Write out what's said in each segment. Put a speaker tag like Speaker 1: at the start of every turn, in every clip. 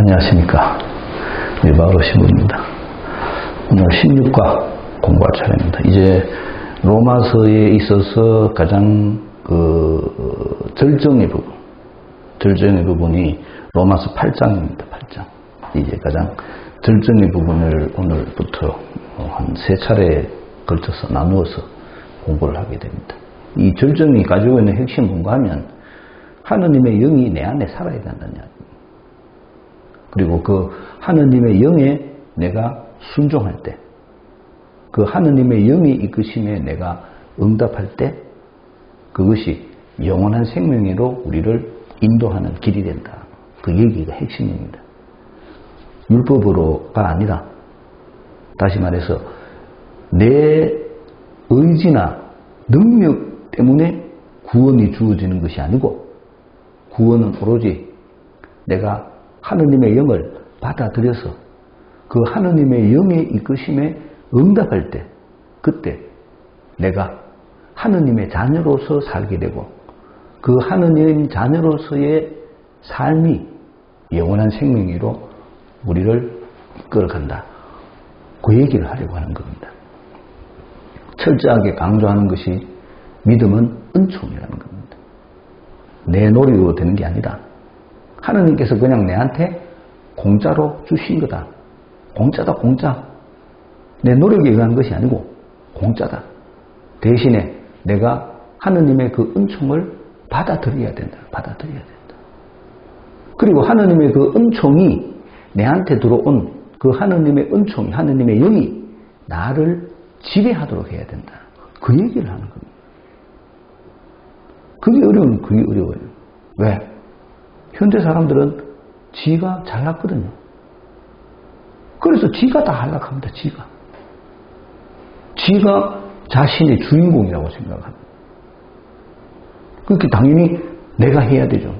Speaker 1: 안녕하십니까. 밀바흐로 신부입니다. 오늘 16과 공부할 차례입니다. 이제 로마서에 있어서 가장 절정의 부분이 로마서 8장입니다. 8장. 이제 가장 절정의 부분을 오늘부터 한 3차례에 걸쳐서 나누어서 공부를 하게 됩니다. 이 절정이 가지고 있는 핵심 뭔가 하면 하느님의 영이 내 안에 살아야 된다는 이야기입니다. 그리고 그 하느님의 영에 내가 순종할 때, 그 하느님의 영이 이끄심에 내가 응답할 때 그것이 영원한 생명으로 우리를 인도하는 길이 된다. 그 얘기가 핵심입니다. 율법으로가 아니라, 다시 말해서 내 의지나 능력 때문에 구원이 주어지는 것이 아니고, 구원은 오로지 내가 하느님의 영을 받아들여서 그 하느님의 영의 이끄심에 응답할 때, 그때 내가 하느님의 자녀로서 살게 되고, 그 하느님 자녀로서의 삶이 영원한 생명으로 우리를 끌어간다. 그 얘기를 하려고 하는 겁니다. 철저하게 강조하는 것이 믿음은 은총이라는 겁니다. 내 노력으로 되는 게 아니다. 하느님께서 그냥 내한테 공짜로 주신 거다. 공짜다, 공짜. 내 노력에 의한 것이 아니고 공짜다. 대신에 내가 하느님의 그 은총을 받아들여야 된다. 받아들여야 된다. 그리고 하느님의 그 은총이 내한테 들어온 그 하느님의 은총이, 하느님의 영이 나를 지배하도록 해야 된다. 그 얘기를 하는 겁니다. 그게 어려워요. 왜? 현대 사람들은 지가 잘났거든요. 그래서 지가 다 한락합니다. 지가 자신의 주인공이라고 생각합니다. 그렇게 당연히 내가 해야 되죠.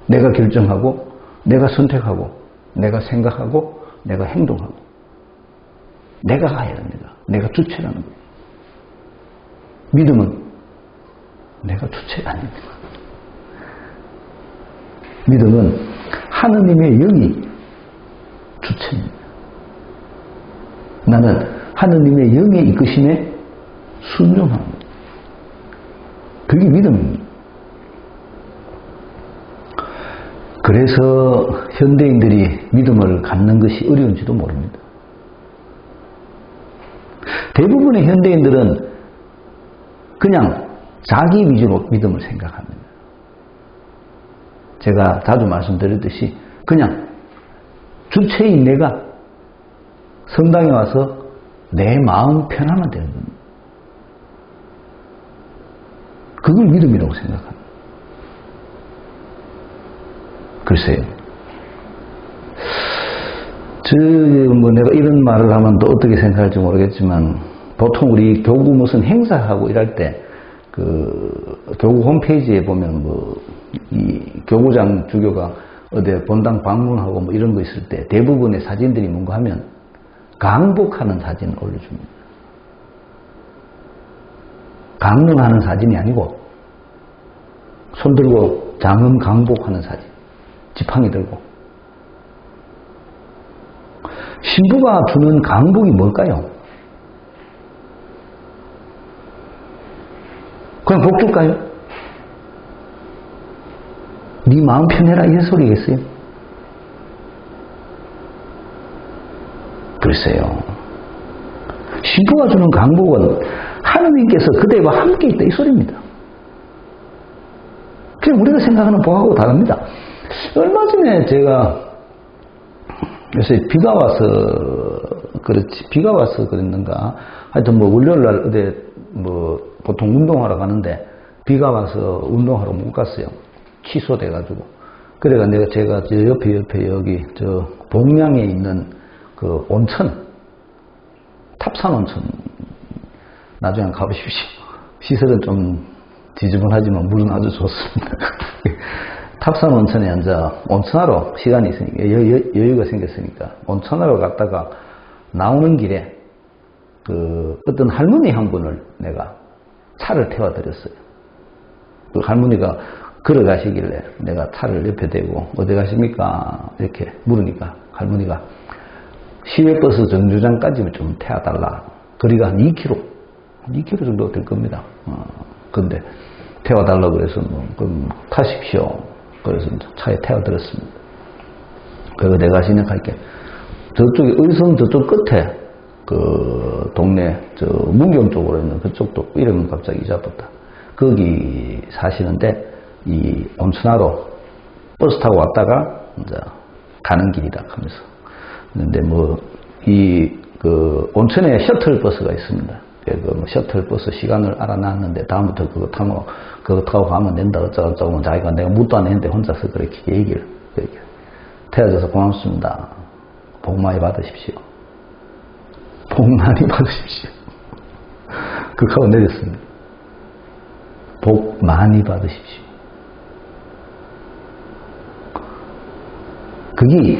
Speaker 1: 내가 결정하고, 내가 선택하고, 내가 생각하고, 내가 행동하고, 내가 가야 됩니다. 내가 주체라는 거예요. 믿음은 내가 주체가 아닙니다. 믿음은 하느님의 영이 주체입니다. 나는 하느님의 영의 이끄심에 순종합니다. 그게 믿음입니다. 그래서 현대인들이 믿음을 갖는 것이 어려운지도 모릅니다. 대부분의 현대인들은 그냥 자기 위주로 믿음을 생각합니다. 제가 자주 말씀드렸듯이 그냥 주체인 내가 성당에 와서 내 마음 편하면 되는 겁니다. 그걸 믿음이라고 생각합니다. 글쎄요. 내가 이런 말을 하면 또 어떻게 생각할지 모르겠지만, 보통 우리 교구 무슨 행사하고 이럴 때, 교구 홈페이지에 보면 이 교구장 주교가 어디 본당 방문하고 이런 거 있을 때 대부분의 사진들이 뭔가 하면 강복하는 사진을 올려줍니다. 강릉하는 사진이 아니고 손 들고 장엄 강복하는 사진, 지팡이 들고. 신부가 주는 강복이 뭘까요? 그냥 복 줄까요? 네 마음 편해라 이 소리겠어요? 글쎄요. 신부가 주는 강복은 하느님께서 그대와 함께 있다 이 소리입니다. 그냥 우리가 생각하는 복하고 다릅니다. 얼마 전에 제가 요새 비가 와서 그랬는가, 하여튼 월요일날 어디 보통 운동하러 가는데 비가 와서 운동하러 못 갔어요. 취소돼가지고. 그래가 제가 저 옆에 여기 저 봉양에 있는 그 온천, 탑산 온천, 나중에 가보십시오. 시설은 좀 지저분하지만 물은 아주 좋습니다. 탑산 온천에 앉아 온천하러 시간이 있으니까, 여유가 생겼으니까 온천하러 갔다가 나오는 길에 어떤 할머니 한 분을 내가 차를 태워드렸어요. 그 할머니가 걸어가시길래 내가 차를 옆에 대고 어디 가십니까? 이렇게 물으니까 할머니가 시외버스 정류장까지 좀 태워달라. 거리가 한 2km 정도 될 겁니다. 근데 태워달라고 그래서 그럼 타십시오. 그래서 차에 태워드렸습니다. 그리고 내가 진행할게. 저쪽에 의성 저쪽 끝에 그 동네 저 문경 쪽으로 있는 그쪽도 이름은 갑자기 잊어버렸다. 거기 사시는데 이 온천하러 버스 타고 왔다가 이제 가는 길이다 하면서. 근데 뭐 그 온천에 셔틀 버스가 있습니다. 그 셔틀 버스 시간을 알아놨는데 다음부터 그거 타고 가면 된다 어쩌고저쩌고 자기가 내가 묻도 안 했는데 혼자서 그렇게 얘기를 이렇게 태워줘서 고맙습니다. 복 많이 받으십시오. 복 많이 받으십시오. 그거 하고 내렸습니다. 복 많이 받으십시오. 그게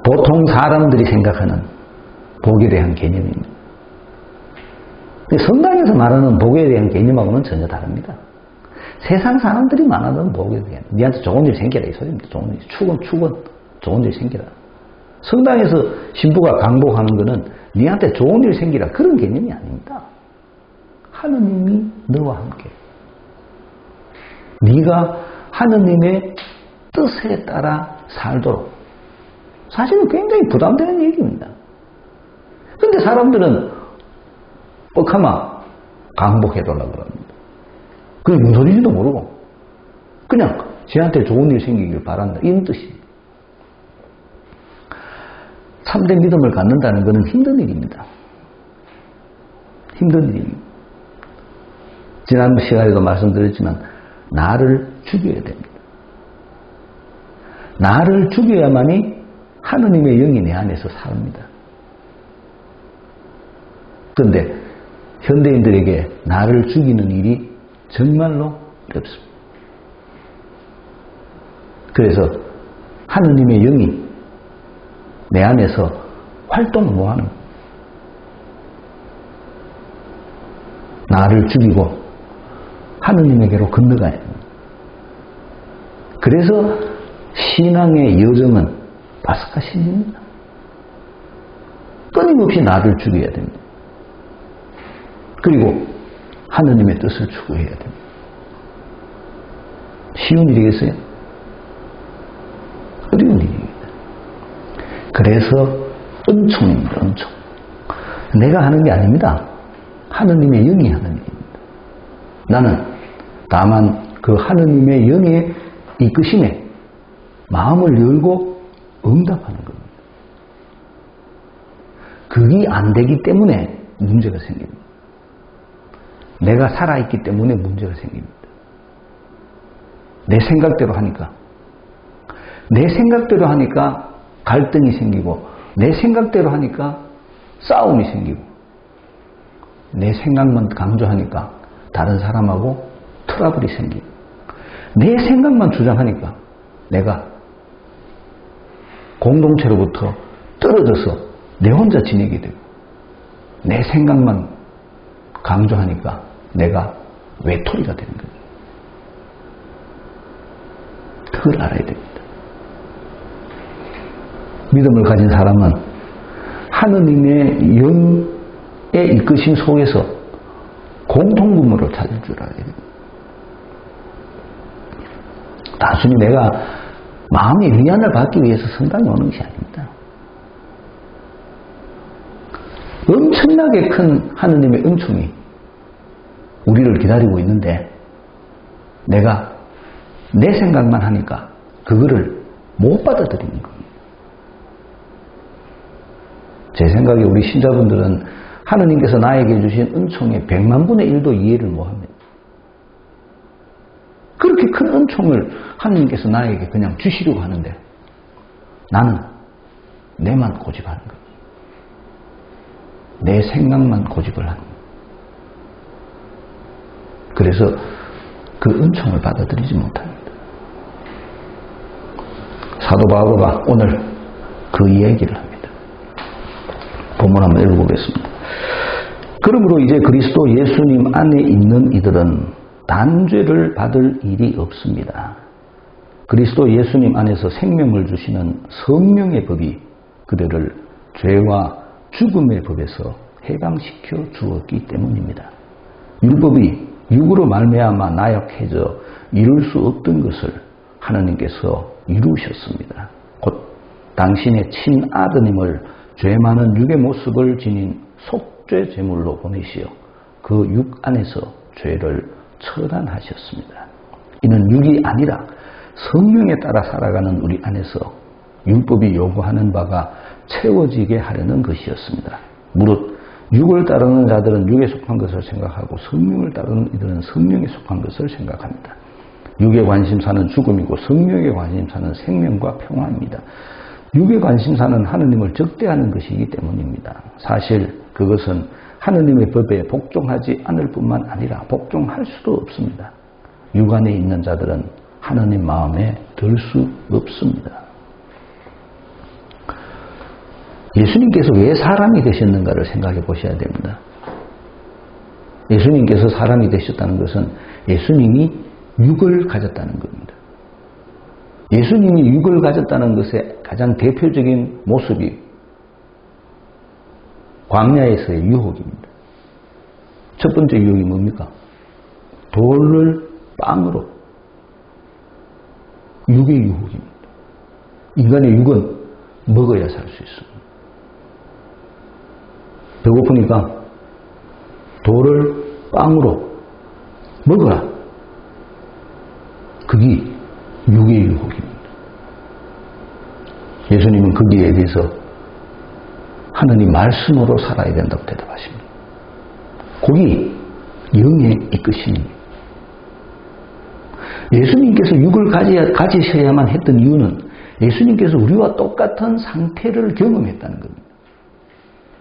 Speaker 1: 보통 사람들이 생각하는 복에 대한 개념입니다. 성당에서 말하는 복에 대한 개념하고는 전혀 다릅니다. 세상 사람들이 말하는 복에 대한 니한테 좋은 일 생기라 이 소리입니다. 좋은 일, 축원, 좋은 일 생기라. 성당에서 신부가 강복하는 것은 니한테 좋은 일 생기라 그런 개념이 아닙니다. 하느님이 너와 함께. 네가 하느님의 뜻에 따라 살도록. 사실은 굉장히 부담되는 얘기입니다. 근데 사람들은 뻑하마 강복해달라고 그럽니다. 그게 무슨 소리인지도 모르고 그냥 쟤한테 좋은 일 생기길 바란다 이런 뜻입니다. 참된 믿음을 갖는다는 것은 힘든 일입니다. 힘든 일입니다. 지난 시간에도 말씀드렸지만 나를 죽여야 됩니다. 나를 죽여야만이 하느님의 영이 내 안에서 삽니다. 그런데 현대인들에게 나를 죽이는 일이 정말로 어렵습니다. 그래서 하느님의 영이 내 안에서 활동을 못하는 거예요. 나를 죽이고 하느님에게로 건너가야 됩니다. 그래서 신앙의 여정은 바스카신입니다. 끊임없이 나를 죽여야 됩니다. 그리고 하느님의 뜻을 추구해야 됩니다. 쉬운 일이겠어요? 어려운 일입니다. 그래서 은총입니다. 은총. 내가 하는 게 아닙니다. 하느님의 영이 하는 일입니다. 나는 다만 그 하느님의 영의 이끄심에 마음을 열고 응답하는 겁니다. 그게 안 되기 때문에 문제가 생깁니다. 내가 살아있기 때문에 문제가 생깁니다. 내 생각대로 하니까. 내 생각대로 하니까 갈등이 생기고 내 생각대로 하니까 싸움이 생기고 내 생각만 강조하니까 다른 사람하고 트러블이 생기고 내 생각만 주장하니까 내가 공동체로부터 떨어져서 내 혼자 지내게 되고 내 생각만 강조하니까 내가 외톨이가 되는 거예요. 그걸 알아야 됩니다. 믿음을 가진 사람은 하느님의 영의 이끄심 속에서 공통분모를 찾을 줄 알아야 됩니다. 단순히 내가 마음의 위안을 받기 위해서 성당에 오는 것이 아닙니다. 엄청나게 큰 하느님의 은총이 우리를 기다리고 있는데 내가 내 생각만 하니까 그거를 못 받아들이는 겁니다. 제 생각에 우리 신자분들은 하느님께서 나에게 주신 은총의 100만 분의 1도 이해를 못합니다. 그렇게 큰 은총을 하느님께서 나에게 그냥 주시려고 하는데 나는 내만 고집하는 거예요. 내 생각만 고집을 하는 거예요. 그래서 그 은총을 받아들이지 못합니다. 사도 바오로가 오늘 그 이야기를 합니다. 본문 한번 읽어보겠습니다. 그러므로 이제 그리스도 예수님 안에 있는 이들은 단죄를 받을 일이 없습니다. 그리스도 예수님 안에서 생명을 주시는 성령의 법이 그들을 죄와 죽음의 법에서 해방시켜 주었기 때문입니다. 율법이 육으로 말미암아 나약해져 이룰 수 없던 것을 하나님께서 이루셨습니다. 곧 당신의 친아드님을 죄 많은 육의 모습을 지닌 속죄 제물로 보내시어 그 육 안에서 죄를 처단하셨습니다. 이는 육이 아니라 성령에 따라 살아가는 우리 안에서 율법이 요구하는 바가 채워지게 하려는 것이었습니다. 무릇 육을 따르는 자들은 육에 속한 것을 생각하고 성령을 따르는 이들은 성령에 속한 것을 생각합니다. 육의 관심사는 죽음이고 성령의 관심사는 생명과 평화입니다. 육의 관심사는 하느님을 적대하는 것이기 때문입니다. 사실 그것은 하느님의 법에 복종하지 않을 뿐만 아니라 복종할 수도 없습니다. 육 안에 있는 자들은 하느님 마음에 들 수 없습니다. 예수님께서 왜 사람이 되셨는가를 생각해 보셔야 됩니다. 예수님께서 사람이 되셨다는 것은 예수님이 육을 가졌다는 겁니다. 예수님이 육을 가졌다는 것의 가장 대표적인 모습이 광야에서의 유혹입니다. 첫 번째 유혹이 뭡니까? 돌을 빵으로. 육의 유혹입니다. 인간의 육은 먹어야 살 수 있습니다. 배고프니까 돌을 빵으로 먹어라. 그게 육의 유혹입니다. 예수님은 거기에 대해서 하느님 말씀으로 살아야 된다고 대답하십니다. 그게 영의 이끄심입니다. 예수님께서 육을 가지셔야만 했던 이유는 예수님께서 우리와 똑같은 상태를 경험했다는 겁니다.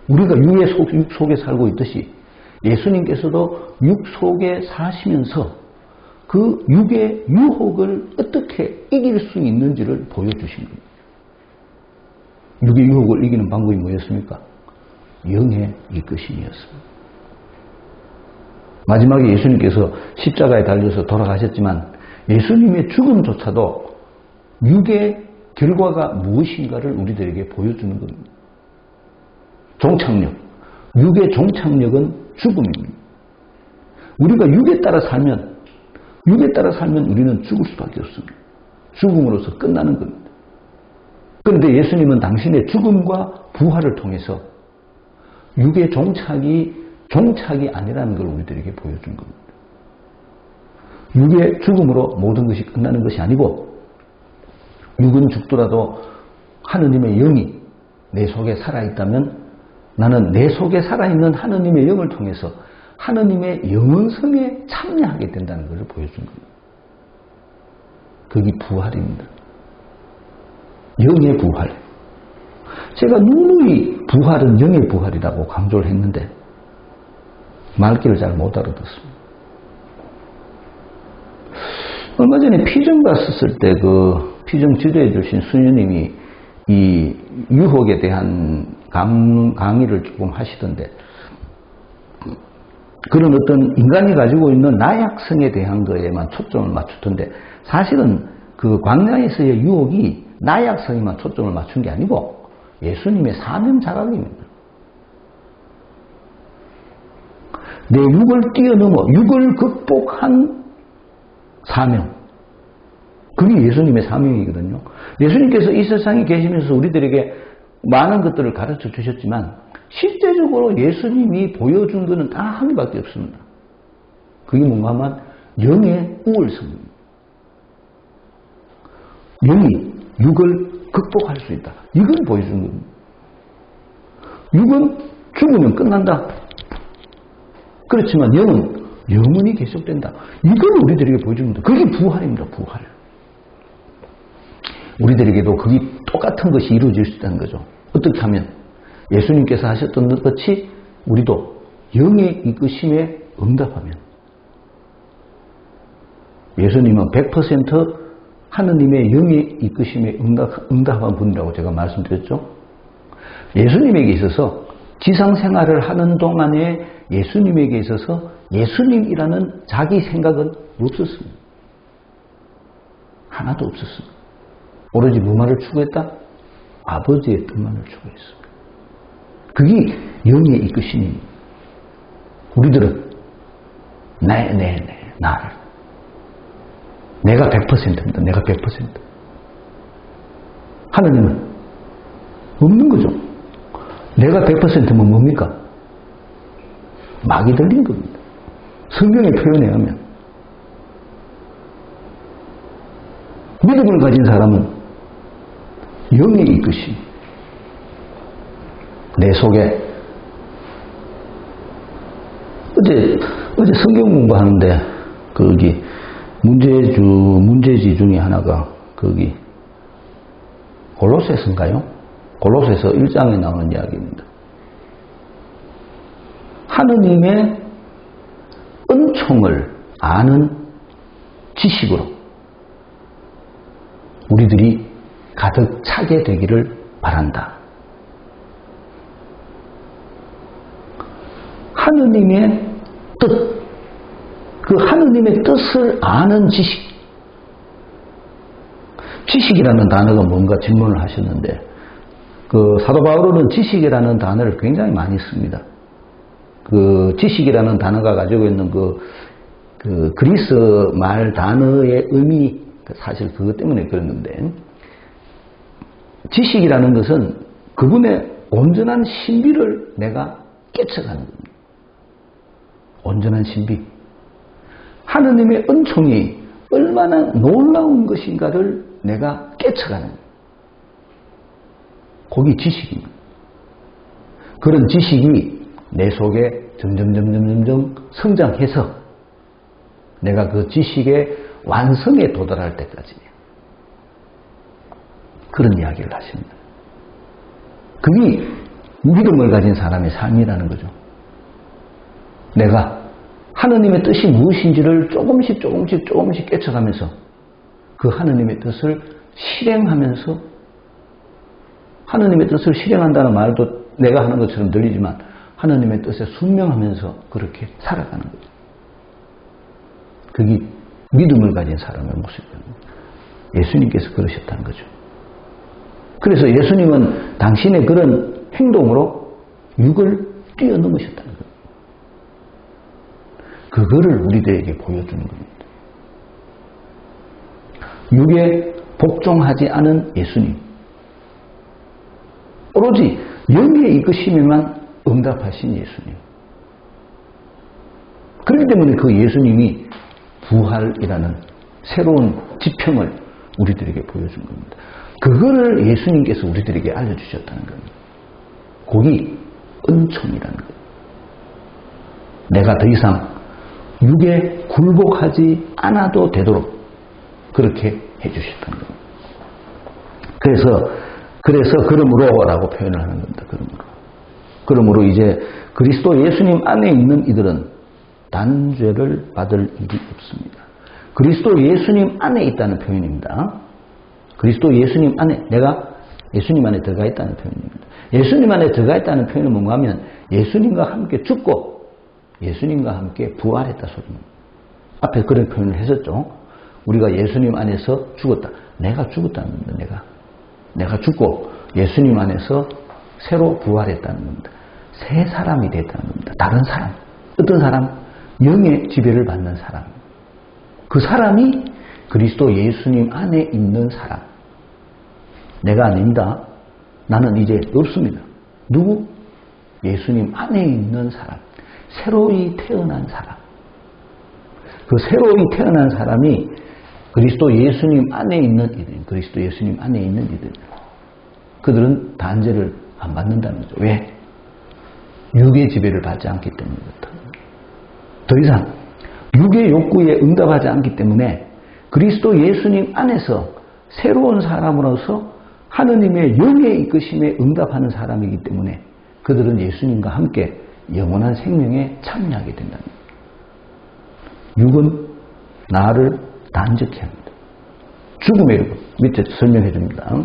Speaker 1: 우리가 육 속에 살고 있듯이 예수님께서도 육 속에 사시면서 그 육의 유혹을 어떻게 이길 수 있는지를 보여주신 겁니다. 육의 유혹을 이기는 방법이 뭐였습니까? 영의 이끄심이었습니다. 마지막에 예수님께서 십자가에 달려서 돌아가셨지만 예수님의 죽음조차도 육의 결과가 무엇인가를 우리들에게 보여주는 겁니다. 종착역. 육의 종착역은 죽음입니다. 우리가 육에 따라 살면 우리는 죽을 수밖에 없습니다. 죽음으로써 끝나는 겁니다. 그런데 예수님은 당신의 죽음과 부활을 통해서 육의 종착이 아니라는 걸 우리들에게 보여준 겁니다. 육의 죽음으로 모든 것이 끝나는 것이 아니고 육은 죽더라도 하느님의 영이 내 속에 살아있다면 나는 내 속에 살아있는 하느님의 영을 통해서 하느님의 영원성에 참여하게 된다는 것을 보여준 겁니다. 그게 부활입니다. 영의 부활. 제가 누누이 부활은 영의 부활이라고 강조를 했는데 말귀를 잘 못 알아듣습니다. 얼마 전에 피정 갔었을 때 그 피정 지도해 주신 수녀님이 이 유혹에 대한 강의를 조금 하시던데 그런 어떤 인간이 가지고 있는 나약성에 대한 거에만 초점을 맞추던데 사실은 그 광야에서의 유혹이 나약성에만 초점을 맞춘 게 아니고 예수님의 사명 자각입니다. 내 육을 뛰어넘어 육을 극복한 사명. 그게 예수님의 사명이거든요. 예수님께서 이 세상에 계시면서 우리들에게 많은 것들을 가르쳐 주셨지만 실제적으로 예수님이 보여준 것은 다 한 개밖에 없습니다. 그게 뭔가 하면 영의 우월성입니다. 영이 육을 극복할 수 있다. 이걸 보여준 겁니다. 육은 죽으면 끝난다. 그렇지만 영은 영원히 계속된다. 이걸 우리들에게 보여줍니다. 그게 부활입니다. 부활. 우리들에게도 그게 똑같은 것이 이루어질 수 있다는 거죠. 어떻게 하면 예수님께서 하셨던 것 같이 우리도 영의 이끄심에 응답하면 예수님은 100% 하느님의 영의 이끄심에 응답한 분이라고 제가 말씀드렸죠. 예수님에게 있어서 지상생활을 하는 동안에 예수님에게 있어서 예수님이라는 자기 생각은 없었습니다. 하나도 없었습니다. 오로지 무엇만을 추구했다? 아버지의 뜻만을 추구했습니다. 그게 영의 이끄심입니다. 우리들은 나를. 내가 100%입니다. 내가 100%. 하나님은 없는 거죠. 내가 100%면 뭡니까? 막이 들린 겁니다. 성경의 표현에 의하면 믿음을 가진 사람은 영의 이끄심. 내 속에 어제 성경 공부하는데 거기 문제지 중에 하나가 거기 골로새서인가요? 골로새서 1장에 나오는 이야기입니다. 하느님의 은총을 아는 지식으로 우리들이 가득 차게 되기를 바란다. 하느님의 뜻, 그 하느님의 뜻을 아는 지식. 지식이라는 단어가 뭔가 질문을 하셨는데, 그 사도 바울은 지식이라는 단어를 굉장히 많이 씁니다. 그 지식이라는 단어가 가지고 있는 그 그리스 말 단어의 의미, 사실 그것 때문에 그랬는데, 지식이라는 것은 그분의 온전한 신비를 내가 깨쳐가는 겁니다. 온전한 신비. 하느님의 은총이 얼마나 놀라운 것인가를 내가 깨쳐가는 거예요. 그게 지식입니다. 그런 지식이 내 속에 점점 성장해서 내가 그 지식의 완성에 도달할 때까지 그런 이야기를 하십니다. 그게 믿음을 가진 사람의 삶이라는 거죠. 내가 하느님의 뜻이 무엇인지를 조금씩 깨쳐가면서 그 하느님의 뜻을 실행하면서, 하느님의 뜻을 실행한다는 말도 내가 하는 것처럼 들리지만 하느님의 뜻에 순명하면서 그렇게 살아가는 거죠. 그게 믿음을 가진 사람의 모습입니다. 예수님께서 그러셨다는 거죠. 그래서 예수님은 당신의 그런 행동으로 육을 뛰어넘으셨다는 거예요. 그거를 우리들에게 보여주는 겁니다. 육에 복종하지 않은 예수님. 오로지 영의 이끄심에만 응답하신 예수님. 그렇기 때문에 그 예수님이 부활이라는 새로운 지평을 우리들에게 보여준 겁니다. 그거를 예수님께서 우리들에게 알려주셨다는 겁니다. 그게 은총이라는 거예요. 내가 더 이상 육에 굴복하지 않아도 되도록 그렇게 해주셨다는 겁니다. 그래서 그러므로라고 표현을 하는 겁니다. 그러므로 이제 그리스도 예수님 안에 있는 이들은 단죄를 받을 일이 없습니다. 그리스도 예수님 안에 있다는 표현입니다. 그리스도 예수님 안에, 내가 예수님 안에 들어가 있다는 표현입니다. 예수님 안에 들어가 있다는 표현은 뭔가 하면 예수님과 함께 죽고 예수님과 함께 부활했다 소리입니다. 앞에 그런 표현을 했었죠. 우리가 예수님 안에서 죽었다. 내가 죽었다는 겁니다. 내가 죽고 예수님 안에서 새로 부활했다는 겁니다. 새 사람이 됐다는 겁니다. 다른 사람. 어떤 사람? 영의 지배를 받는 사람. 그 사람이 그리스도 예수님 안에 있는 사람. 내가 아닙니다. 나는 이제 없습니다. 누구? 예수님 안에 있는 사람. 새로이 태어난 사람. 그 새로이 태어난 사람이 그리스도 예수님 안에 있는 이들, 그리스도 예수님 안에 있는 이들. 그들은 단죄를 안 받는다는 거죠. 왜? 육의 지배를 받지 않기 때문이다. 더 이상 육의 욕구에 응답하지 않기 때문에 그리스도 예수님 안에서 새로운 사람으로서 하느님의 영의 이끄심에 응답하는 사람이기 때문에 그들은 예수님과 함께 영원한 생명에 참여하게 된답니다. 육은 나를 단죄케 합니다. 죽음의 이르고 밑에 설명해 줍니다.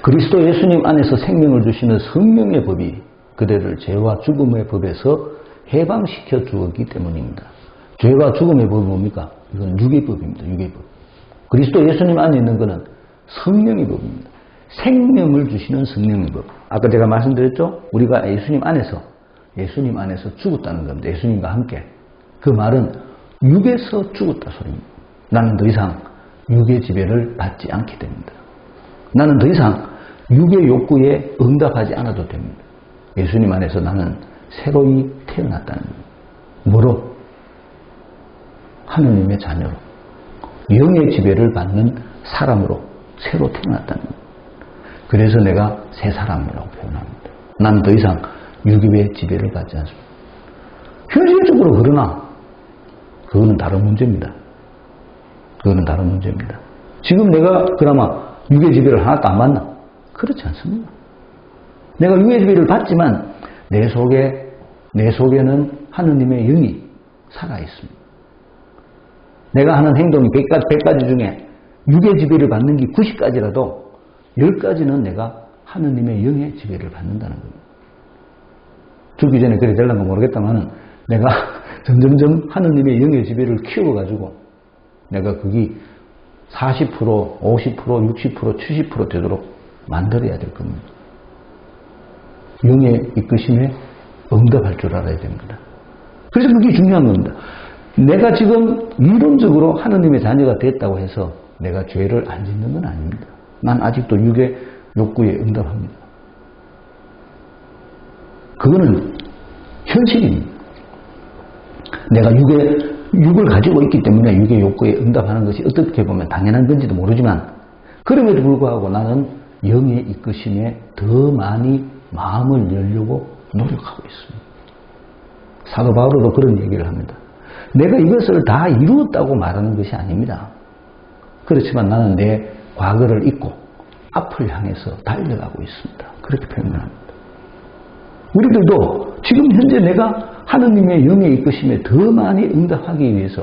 Speaker 1: 그리스도 예수님 안에서 생명을 주시는 성령의 법이 그대를 죄와 죽음의 법에서 해방시켜 주었기 때문입니다. 죄와 죽음의 법이 뭡니까? 이건 유괴법입니다. 유괴법. 그리스도 예수님 안에 있는 것은 성령의 법입니다. 생명을 주시는 성령의 법. 아까 제가 말씀드렸죠? 우리가 예수님 안에서 죽었다는 겁니다. 예수님과 함께. 그 말은 육에서 죽었다 소리입니다. 나는 더 이상 육의 지배를 받지 않게 됩니다. 나는 더 이상 육의 욕구에 응답하지 않아도 됩니다. 예수님 안에서 나는 새로이 태어났다는 겁니다. 뭐로? 하느님의 자녀로. 영의 지배를 받는 사람으로 새로 태어났다는 겁니다. 그래서 내가 새 사람이라고 표현합니다. 난 더 이상 육의 지배를 받지 않습니다. 현실적으로 그러나 그거는 다른 문제입니다. 그거는 다른 문제입니다. 지금 내가 그나마 육의 지배를 하나도 안 받나? 그렇지 않습니다. 내가 육의 지배를 받지만 내 속에는 하느님의 영이 살아있습니다. 내가 하는 행동이 100가지 중에 육의 지배를 받는 게 90가지라도 10가지는 내가 하느님의 영의 지배를 받는다는 겁니다. 죽기 전에 그래 될란가 모르겠다만은 내가 점점점 하느님의 영의 지배를 키워가지고 내가 그게 40%, 50%, 60%, 70% 되도록 만들어야 될 겁니다. 영의 이끄심에 응답할 줄 알아야 됩니다. 그래서 그게 중요한 겁니다. 내가 지금 이론적으로 하느님의 자녀가 됐다고 해서 내가 죄를 안 짓는 건 아닙니다. 난 아직도 육의 욕구에 응답합니다. 그거는 현실입니다. 내가 육을 가지고 있기 때문에 육의 욕구에 응답하는 것이 어떻게 보면 당연한 건지도 모르지만 그럼에도 불구하고 나는 영의 이끄심에 더 많이 마음을 열려고 노력하고 있습니다. 사도 바울도 그런 얘기를 합니다. 내가 이것을 다 이루었다고 말하는 것이 아닙니다. 그렇지만 나는 내 과거를 잊고 앞을 향해서 달려가고 있습니다. 그렇게 표현합니다. 우리들도 지금 현재 내가 하느님의 영의 이끄심에 더 많이 응답하기 위해서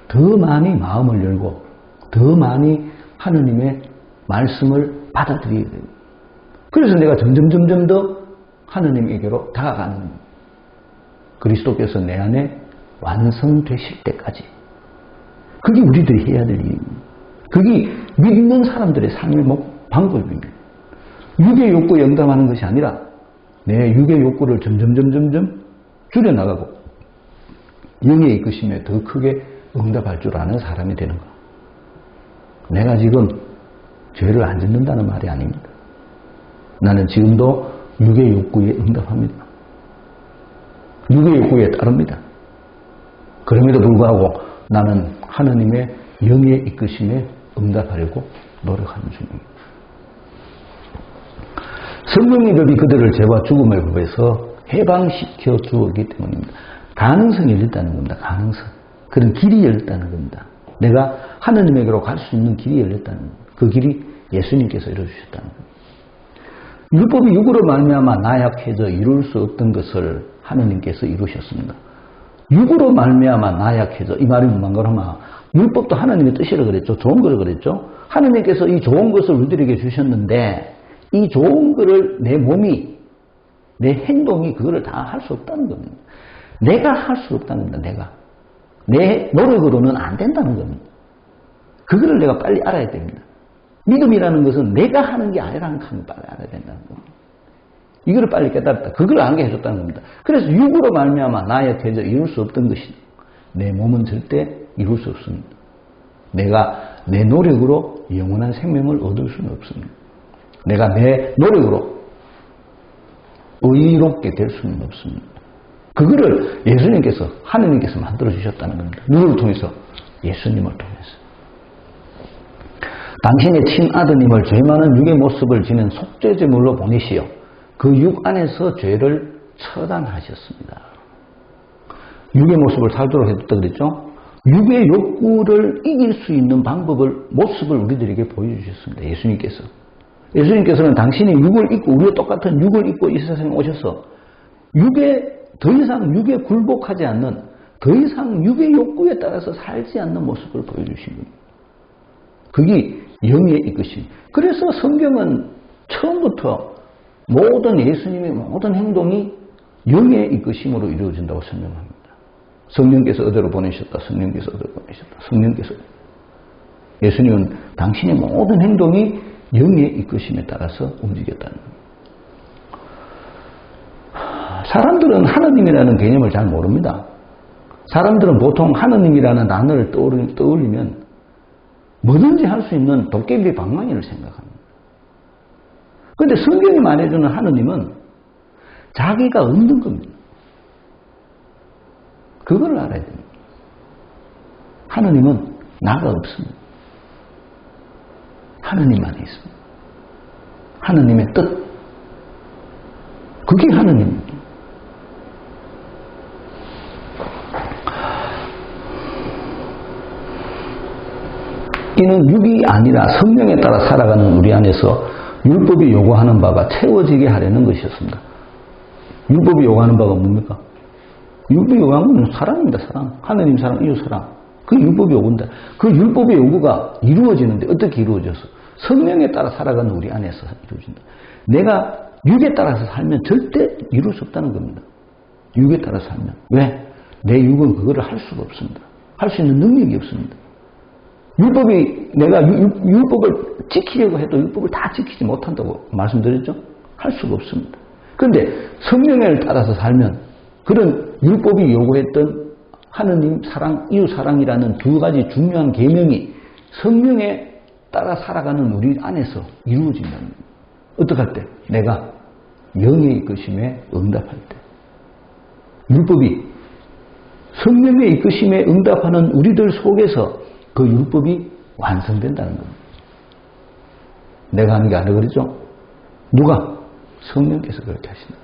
Speaker 1: 더 많이 마음을 열고 더 많이 하느님의 말씀을 받아들여야 됩니다. 그래서 내가 점점 더 하느님에게로 다가가는 그리스도께서 내 안에 완성되실 때까지 그게 우리들이 해야 될 일입니다. 그게 믿는 사람들의 삶의 방법입니다. 육의 욕구에 응답하는 것이 아니라 내 육의 욕구를 점점 줄여나가고 영의 이끄심에 더 크게 응답할 줄 아는 사람이 되는 것. 내가 지금 죄를 안 짓는다는 말이 아닙니다. 나는 지금도 육의 욕구에 응답합니다. 육의 욕구에 따릅니다. 그럼에도 불구하고 나는 하느님의 영의 이끄심에 응답하려고 노력하는 중입니다. 성령의 법이 그들을 죄와 죽음의 법에서 해방시켜 주었기 때문입니다. 가능성이 열렸다는 겁니다. 가능성. 그런 길이 열렸다는 겁니다. 내가 하느님에게로 갈 수 있는 길이 열렸다는 겁니다. 그 길이 예수님께서 이루어주셨다는 겁니다. 율법이 육으로 말미암아 나약해져 이룰 수 없던 것을 하느님께서 이루셨습니다. 육으로 말미암아 나약해져 이 말이 뭔가 그러면 율법도 하나님의 뜻이라 그랬죠. 좋은 거라 그랬죠. 하느님께서 이 좋은 것을 우리들에게 주셨는데 이 좋은 거를 내 몸이 내 행동이 그거를 다 할 수 없다는 겁니다. 내가 할 수 없다는 겁니다. 내가 내 노력으로는 안 된다는 겁니다. 그거를 내가 빨리 알아야 됩니다. 믿음이라는 것은 내가 하는 게 아니라는 걸 빨리 알아야 된다는 겁니다. 이거를 빨리 깨달았다. 그걸 알게 해줬다는 겁니다. 그래서 육으로 말미암아 나약해져 이룰 수 없던 것이 내 몸은 절대 이룰 수 없습니다. 내가 내 노력으로 영원한 생명을 얻을 수는 없습니다. 내가 내 노력으로 의롭게 될 수는 없습니다. 그거를 예수님께서 하느님께서 만들어주셨다는 겁니다. 누구를 통해서? 예수님을 통해서. 당신의 친아드님을 죄 많은 육의 모습을 지닌 속죄제물로 보내시어 그 육 안에서 죄를 처단하셨습니다. 육의 모습을 살도록 해줬다 그랬죠? 육의 욕구를 이길 수 있는 모습을 우리들에게 보여주셨습니다. 예수님께서. 예수님께서는 당신이 육을 입고 우리와 똑같은 육을 입고 이 세상에 오셔서 더 이상 육에 굴복하지 않는 더 이상 육의 욕구에 따라서 살지 않는 모습을 보여주신 겁니다. 그게 영의 이끄심. 그래서 성경은 처음부터 모든 예수님의 모든 행동이 영의 이끄심으로 이루어진다고 설명합니다. 성령께서 어디로 보내셨다. 성령께서 어디로 보내셨다. 성령께서. 예수님은 당신의 모든 행동이 영의 이끄심에 따라서 움직였다는 겁니다. 사람들은 하느님이라는 개념을 잘 모릅니다. 사람들은 보통 하느님이라는 단어를 떠올리면 뭐든지 할 수 있는 도깨비 방망이를 생각합니다. 그런데 성경이 말해주는 하느님은 자기가 없는 겁니다. 그걸 알아야 됩니다. 하느님은 나가 없습니다. 하느님만 있습니다. 하느님의 뜻. 그게 하느님입니다. 이는 육이 아니라 성령에 따라 살아가는 우리 안에서 율법이 요구하는 바가 채워지게 하려는 것이었습니다. 율법이 요구하는 바가 뭡니까? 율법이 요구하는 건 사랑입니다. 사랑. 하느님 사랑, 이웃 사랑. 그 율법이 요구인데 그 율법의 요구가 이루어지는데 어떻게 이루어져서? 성령에 따라 살아가는 우리 안에서 이루어진다. 내가 육에 따라서 살면 절대 이룰 수 없다는 겁니다. 육에 따라서 살면. 왜? 내 육은 그거를 할 수가 없습니다. 할 수 있는 능력이 없습니다. 율법이 내가 율법을 지키려고 해도 율법을 다 지키지 못한다고 말씀드렸죠? 할 수가 없습니다. 그런데 성령을 따라서 살면 그런 율법이 요구했던 하느님 사랑, 이웃 사랑이라는 두 가지 중요한 계명이 성령에 따라 살아가는 우리 안에서 이루어진다는 겁니다. 어떻게 할 때? 내가 영의 이끄심에 응답할 때. 율법이 성령의 이끄심에 응답하는 우리들 속에서 그 율법이 완성된다는 겁니다. 내가 하는 게 아니라 그러죠? 누가? 성령께서 그렇게 하신다.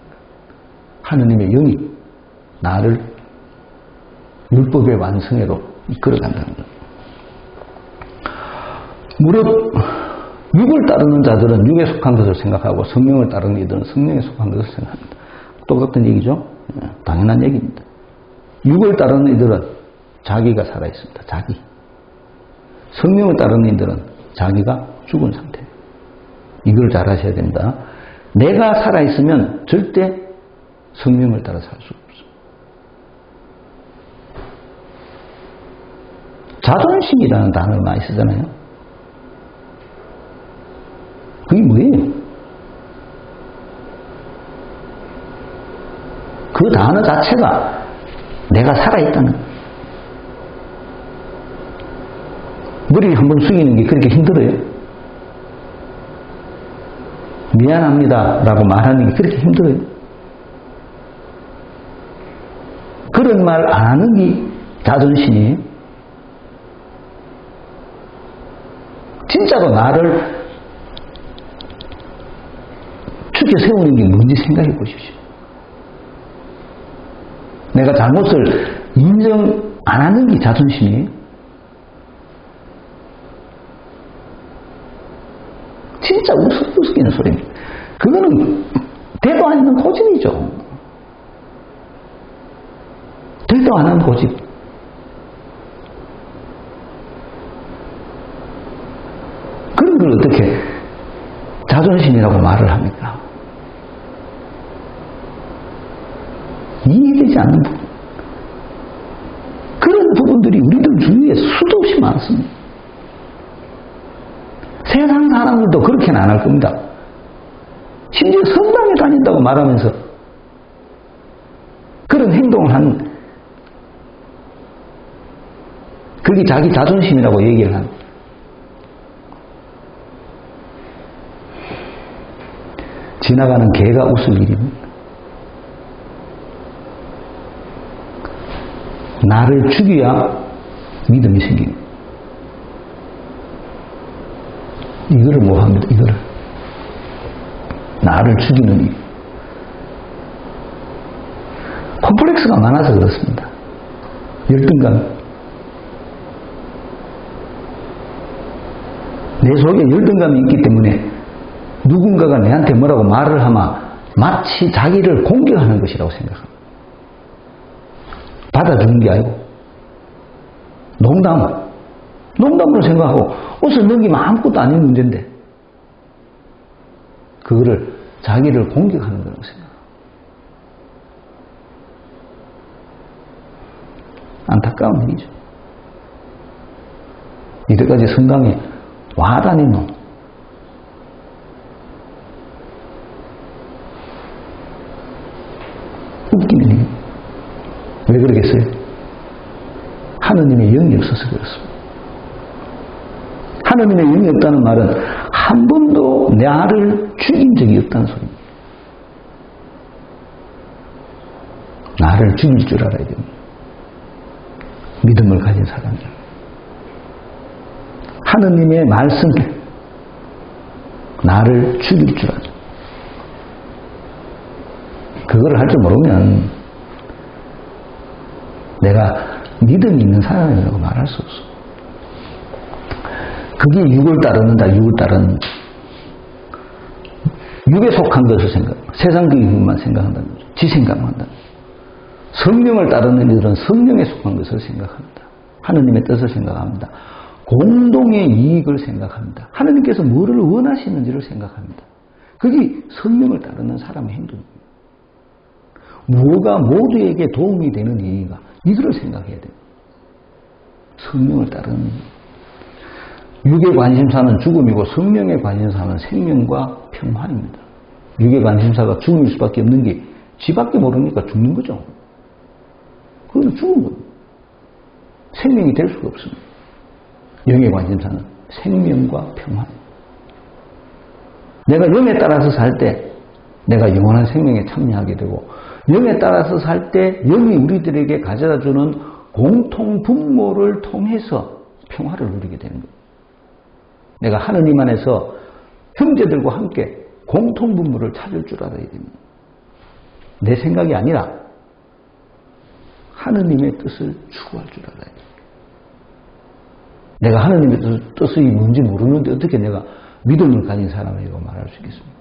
Speaker 1: 하느님의 영이 나를 율법의 완성회로 이끌어간다는 겁니다. 무릇 육을 따르는 자들은 육에 속한 것을 생각하고 성령을 따르는 이들은 성령에 속한 것을 생각합니다. 똑같은 얘기죠? 당연한 얘기입니다. 육을 따르는 이들은 자기가 살아있습니다. 자기. 성령을 따르는 이들은 자기가 죽은 상태예요. 이걸 잘 하셔야 됩니다. 내가 살아있으면 절대 성령을 따라 살 수 없어요. 자존심이라는 단어를 많이 쓰잖아요. 그게 뭐예요? 그 단어 자체가 내가 살아있다는 거예요. 머리를 한번 숙이는 게 그렇게 힘들어요? 미안합니다 라고 말하는 게 그렇게 힘들어요? 그런 말 안 하는 게 자존심이에요? 진짜로 나를 축에 세우는 게 뭔지 생각해 보십시오. 내가 잘못을 인정 안 하는 게 자존심이에요? 진짜 우스갯소리는 소리입니다. 그거는 대도 안 있는 고집이죠. 대도 안 하는 고집. 그런 걸 어떻게 자존심이라고 말을 합니까? 이해되지 않는 부분. 그런 부분들이 우리들 주위에 수도 없이 많습니다. 세상 사람들도 그렇게는 안 할 겁니다. 심지어 성당에 다닌다고 말하면서 그런 행동을 하는, 그게 자기 자존심이라고 얘기를 하는. 지나가는 개가 웃을 일입니다. 나를 죽여야 믿음이 생깁니다. 이거를 뭐 합니다. 이거를 나를 죽이는 이유. 콤플렉스가 많아서 그렇습니다. 열등감. 내 속에 열등감이 있기 때문에 누군가가 내한테 뭐라고 말을 하면 마치 자기를 공격하는 것이라고 생각합니다. 받아주는 게 아니고 농담으로 생각하고 웃어 넘기면 아무것도 아닌 문제인데 그거를 자기를 공격하는 거라고 생각합니다. 안타까운 일이죠. 이때까지 성당에 와다닌 놈. 웃기는 일. 왜 그러겠어요? 하느님의 영이 없어서 그렇습니다. 하느님의 영이 없다는 말은 한 번도 나를 죽인 적이 없다는 소리입니다. 나를 죽일 줄 알아야 됩니다. 믿음을 가진 사람들. 하느님의 말씀에 나를 죽일 줄 알아야 됩니다. 그걸 할 줄 모르면 내가 믿음이 있는 사람이라고 말할 수 없어. 그게 육을 따르는다, 육을 따르는. 육에 속한 것을 생각한다. 세상적인 것만 생각한다는 거죠. 지 생각만 한다는 거죠. 성령을 따르는 이들은 성령에 속한 것을 생각합니다. 하느님의 뜻을 생각합니다. 공동의 이익을 생각합니다. 하느님께서 뭐를 원하시는지를 생각합니다. 그게 성령을 따르는 사람의 행동입니다. 뭐가 모두에게 도움이 되는 일인가? 이들을 생각해야 됩니다. 성령을 따르는 육의 관심사는 죽음이고 성령의 관심사는 생명과 평화입니다. 육의 관심사가 죽음일 수밖에 없는 게 지밖에 모르니까 죽는 거죠. 그건 죽은 겁니다. 생명이 될 수가 없습니다. 영의 관심사는 생명과 평화입니다. 내가 영에 따라서 살 때 내가 영원한 생명에 참여하게 되고 영에 따라서 살 때 영이 우리들에게 가져다주는 공통 분모를 통해서 평화를 누리게 되는 거예요. 내가 하느님 안에서 형제들과 함께 공통 분모를 찾을 줄 알아야 됩니다. 내 생각이 아니라 하느님의 뜻을 추구할 줄 알아야 됩니다. 내가 하느님의 뜻이 뭔지 모르는데 어떻게 내가 믿음을 가진 사람이라고 말할 수 있겠습니까?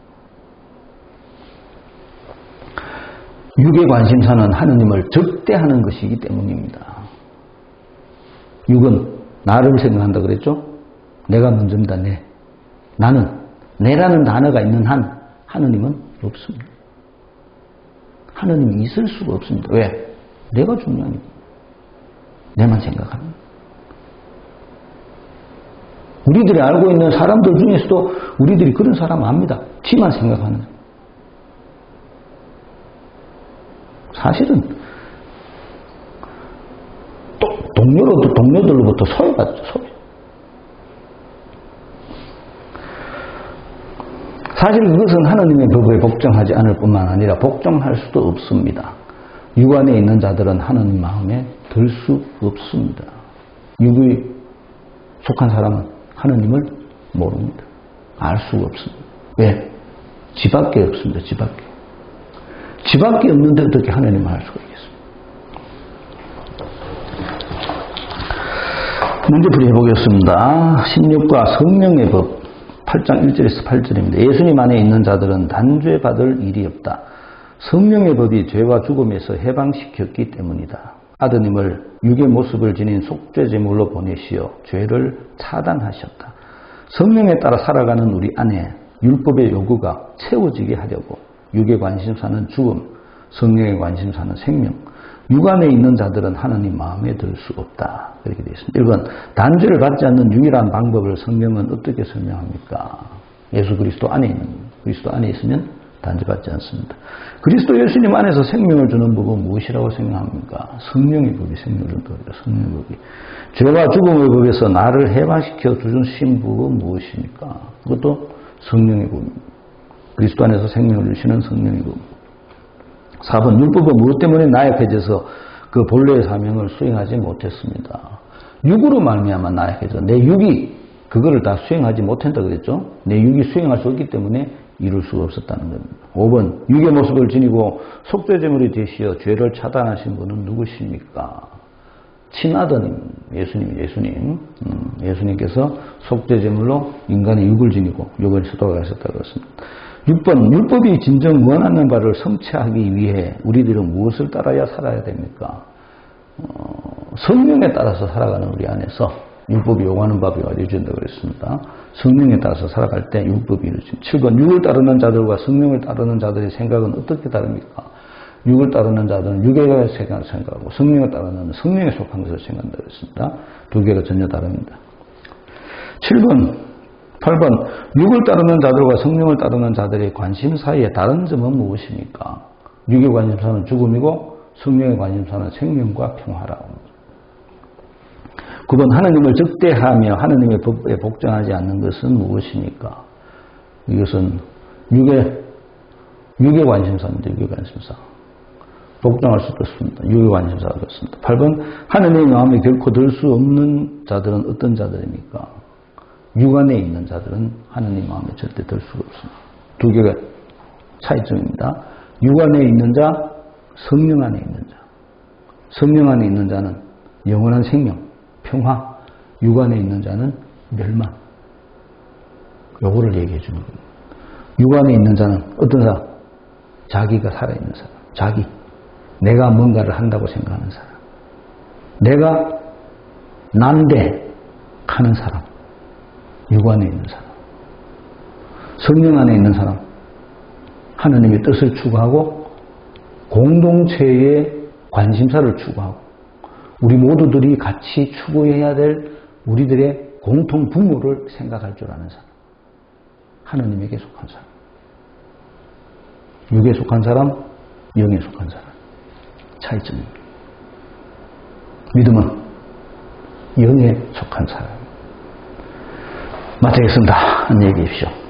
Speaker 1: 육의 관심사는 하느님을 적대하는 것이기 때문입니다. 육은 나를 생각한다 그랬죠? 내가 먼저입니다. 나는, 내라는 단어가 있는 한 하느님은 없습니다. 하느님이 있을 수가 없습니다. 왜? 내가 중요하니까. 내만 생각합니다. 우리들이 알고 있는 사람들 중에서도 우리들이 그런 사람 압니다. 지만 생각하는. 사실은 또 동료들로부터 소외받죠. 소외. 사실 그것은 하느님의 법에 복종하지 않을 뿐만 아니라 복종할 수도 없습니다. 육 안에 있는 자들은 하느님 마음에 들 수 없습니다. 육에 속한 사람은 하느님을 모릅니다. 알 수가 없습니다. 왜? 지밖에 없습니다. 지밖에 없는데 어떻게 하느님을 알 수가 있겠습니까? 문제풀이 해보겠습니다. 16과 성령의 법 8장 1절에서 8절입니다. 예수님 안에 있는 자들은 단죄받을 일이 없다. 성령의 법이 죄와 죽음에서 해방시켰기 때문이다. 아드님을 육의 모습을 지닌 속죄제물로 보내시어 죄를 차단하셨다. 성령에 따라 살아가는 우리 안에 율법의 요구가 채워지게 하려고 육의 관심사는 죽음, 성령의 관심사는 생명. 육 안에 있는 자들은 하나님 마음에 들 수 없다. 이렇게 되어 있습니다. 1번, 단죄를 받지 않는 유일한 방법을 성경은 어떻게 설명합니까? 예수 그리스도 안에 있는, 그리스도 안에 있으면 단죄받지 않습니다. 그리스도 예수님 안에서 생명을 주는 법은 무엇이라고 생각합니까? 성령의 법이 생명을 주는 법이다. 성령의 법이. 죄와 죽음의 법에서 나를 해방시켜 주신 법은 무엇입니까? 그것도 성령의 법입니다. 그리스도 안에서 생명을 주시는 성령의 법. 4번, 율법은 무엇 때문에 나약해져서 그 본래의 사명을 수행하지 못했습니다. 육으로 말미암아 나약해져. 내 육이 그거를 다 수행하지 못한다 그랬죠? 내 육이 수행할 수 없기 때문에 이룰 수가 없었다는 겁니다. 5번, 육의 모습을 지니고 속죄제물이 되시어 죄를 차단하신 분은 누구십니까? 친아드님, 예수님께서 속죄제물로 인간의 육을 지니고 육을 돌아가셨다고 했습니다. 6번, 율법이 진정 원하는 바를 성취하기 위해 우리들은 무엇을 따라야 살아야 됩니까? 성령에 따라서 살아가는 우리 안에서 율법이 요구하는 법이 이루어진다고 그랬습니다. 성령에 따라서 살아갈 때 율법이 이루어집니다. 7번, 육을 따르는 자들과 성령을 따르는 자들의 생각은 어떻게 다릅니까? 육을 따르는 자들은 육에 생각하고 성령을 따르는 성령에 속한 것을 생각한다고 했습니다. 두 개가 전혀 다릅니다. 7번, 8번 육을 따르는 자들과 성령을 따르는 자들의 관심 사이에 다른 점은 무엇입니까? 육의 관심사는 죽음이고 성령의 관심사는 생명과 평화라고 합니다. 9번 하느님을 적대하며 하느님의 법에 복종하지 않는 것은 무엇입니까? 이것은 육의 관심사입니다. 육의 관심사. 복종할 수도 없습니다. 육의 관심사가 그렇습니다. 8번 하느님의 마음에 결코 들 수 없는 자들은 어떤 자들입니까? 육 안에 있는 자들은 하느님 마음에 절대 들 수가 없습니다. 두 개가 차이점입니다. 육 안에 있는 자, 성령 안에 있는 자. 성령 안에 있는 자는 영원한 생명, 평화. 육 안에 있는 자는 멸망. 요거를 얘기해 주는 겁니다. 육 안에 있는 자는 어떤 사람? 자기가 살아있는 사람. 자기. 내가 뭔가를 한다고 생각하는 사람. 내가 난데 하는 사람. 육 안에 있는 사람. 성령 안에 있는 사람. 하느님의 뜻을 추구하고 공동체의 관심사를 추구하고 우리 모두들이 같이 추구해야 될 우리들의 공통 부모를 생각할 줄 아는 사람. 하느님에게 속한 사람. 육에 속한 사람, 영에 속한 사람. 차이점입니다. 믿음은 영에 속한 사람. 마치겠습니다. 안녕히 계십시오.